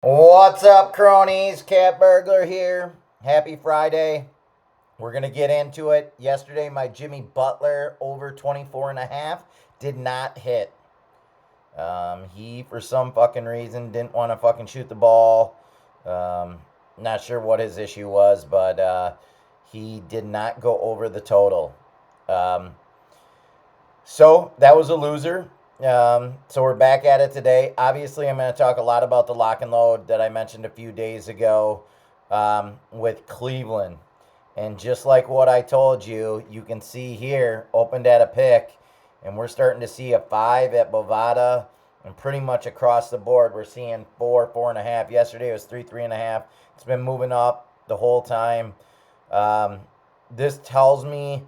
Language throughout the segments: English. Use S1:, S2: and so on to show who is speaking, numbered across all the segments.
S1: What's up, cronies? Cat Burglar here. Happy Friday. We're going to get into it. Yesterday, my Jimmy Butler over 24 and a half did not hit. He, for some fucking reason, didn't want to fucking shoot the ball. Not sure what his issue was, but he did not go over the total. Um, so that was a loser. So we're back at it today. Obviously, I'm going to talk a lot about the lock and load that I mentioned a few days ago with Cleveland. And just like what I told you, you can see here, opened at a pick, and we're starting to see a 5 at Bovada, and pretty much across the board, we're seeing 4, 4.5. Yesterday it was 3, 3.5. It's been moving up the whole time. Um, this tells me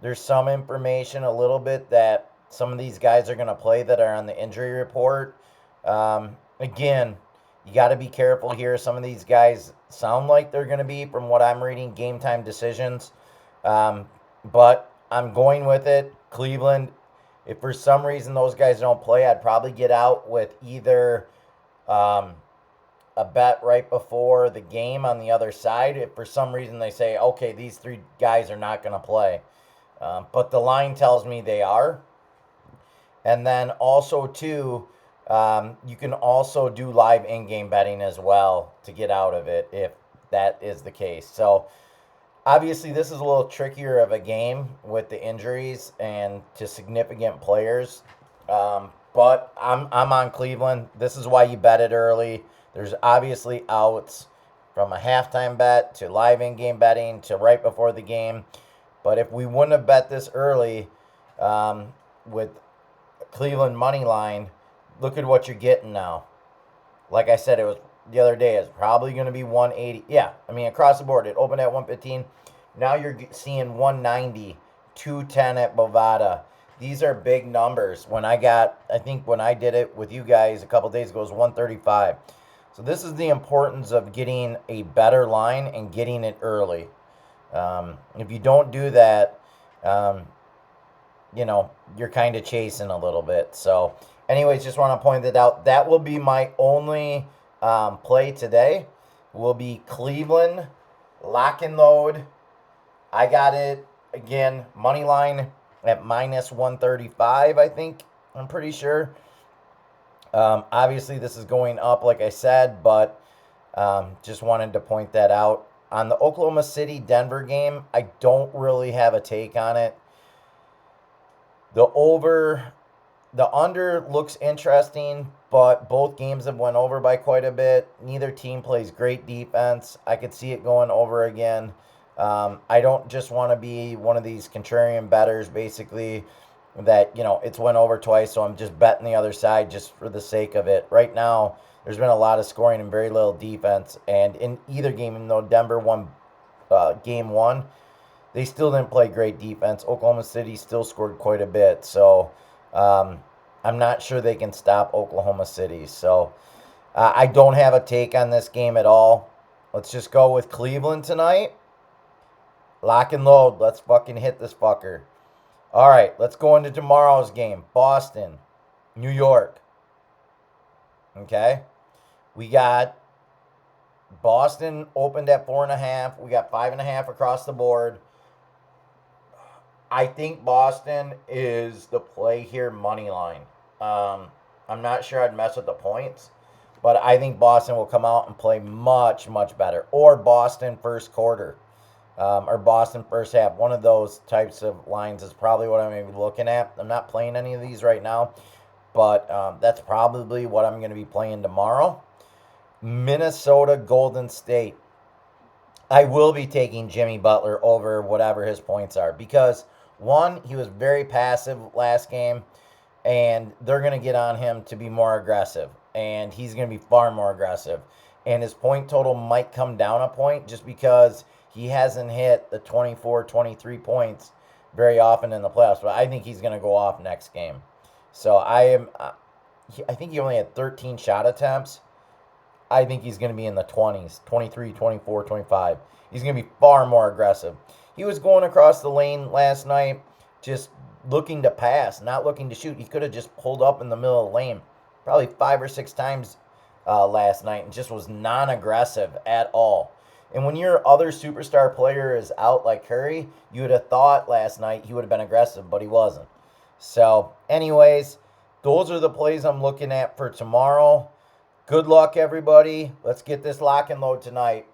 S1: there's some information a little bit that some of these guys are going to play that are on the injury report. Again, you got to be careful here. Some of these guys sound like they're going to be, from what I'm reading, game time decisions. Um, but I'm going with it. Cleveland, if for some reason those guys don't play, I'd probably get out with either um, a bet right before the game on the other side. If for some reason they say, okay, these three guys are not going to play. But the line tells me they are. And then also, too, you can also do live in-game betting as well to get out of it if that is the case. So obviously, this is a little trickier of a game with the injuries and to significant players. But I'm on Cleveland. This is why you bet it early. There's obviously outs from a halftime bet to live in-game betting to right before the game. But if we wouldn't have bet this early with Cleveland money line, look at what you're getting now. Like I said, it was the other day. It's probably going to be 180. Yeah, I mean across the board, it opened at 115. Now you're seeing 190, 210 at Bovada. These are big numbers. I think when I did it with you guys a couple days ago, it was 135. So this is the importance of getting a better line and getting it early. If you don't do that, um, you're kind of chasing a little bit. So, anyways, just want to point that out. That will be my only play today. Will be Cleveland lock and load. I got it again money line at minus 135. I think I'm pretty sure. Obviously, this is going up, like I said, but just wanted to point that out. On the Oklahoma City Denver game, I don't really have a take on it. The over, the under looks interesting, but both games have went over by quite a bit. Neither team plays great defense. I could see it going over again. I don't just want to be one of these contrarian bettors, basically, that, it's went over twice, so I'm just betting the other side just for the sake of it. Right now, there's been a lot of scoring and very little defense, and in either game, even though Denver won game one, they still didn't play great defense. Oklahoma City still scored quite a bit, so I'm not sure they can stop Oklahoma City. So I don't have a take on this game at all. Let's just go with Cleveland tonight. Lock and load. Let's fucking hit this fucker. All right, let's go into tomorrow's game. Boston, New York. Okay. We got Boston opened at 4.5. We got 5.5 across the board. I think Boston is the play here, money line. I'm not sure I'd mess with the points, but I think Boston will come out and play much, much better. Or Boston first quarter, or Boston first half. One of those types of lines is probably what I'm going to be looking at. I'm not playing any of these right now, but that's probably what I'm going to be playing tomorrow. Minnesota Golden State. I will be taking Jimmy Butler over whatever his points are because, one, he was very passive last game, and they're going to get on him to be more aggressive, and he's going to be far more aggressive. And his point total might come down a point just because he hasn't hit the 24, 23 points very often in the playoffs. But I think he's going to go off next game. So I think he only had 13 shot attempts. I think he's going to be in the 20s, 23, 24, 25. He's going to be far more aggressive. He was going across the lane last night just looking to pass, not looking to shoot. He could have just pulled up in the middle of the lane probably 5 or 6 times last night and just was non-aggressive at all. And when your other superstar player is out like Curry, you would have thought last night he would have been aggressive, but he wasn't. So, anyways, those are the plays I'm looking at for tomorrow. Good luck, everybody. Let's get this lock and load tonight.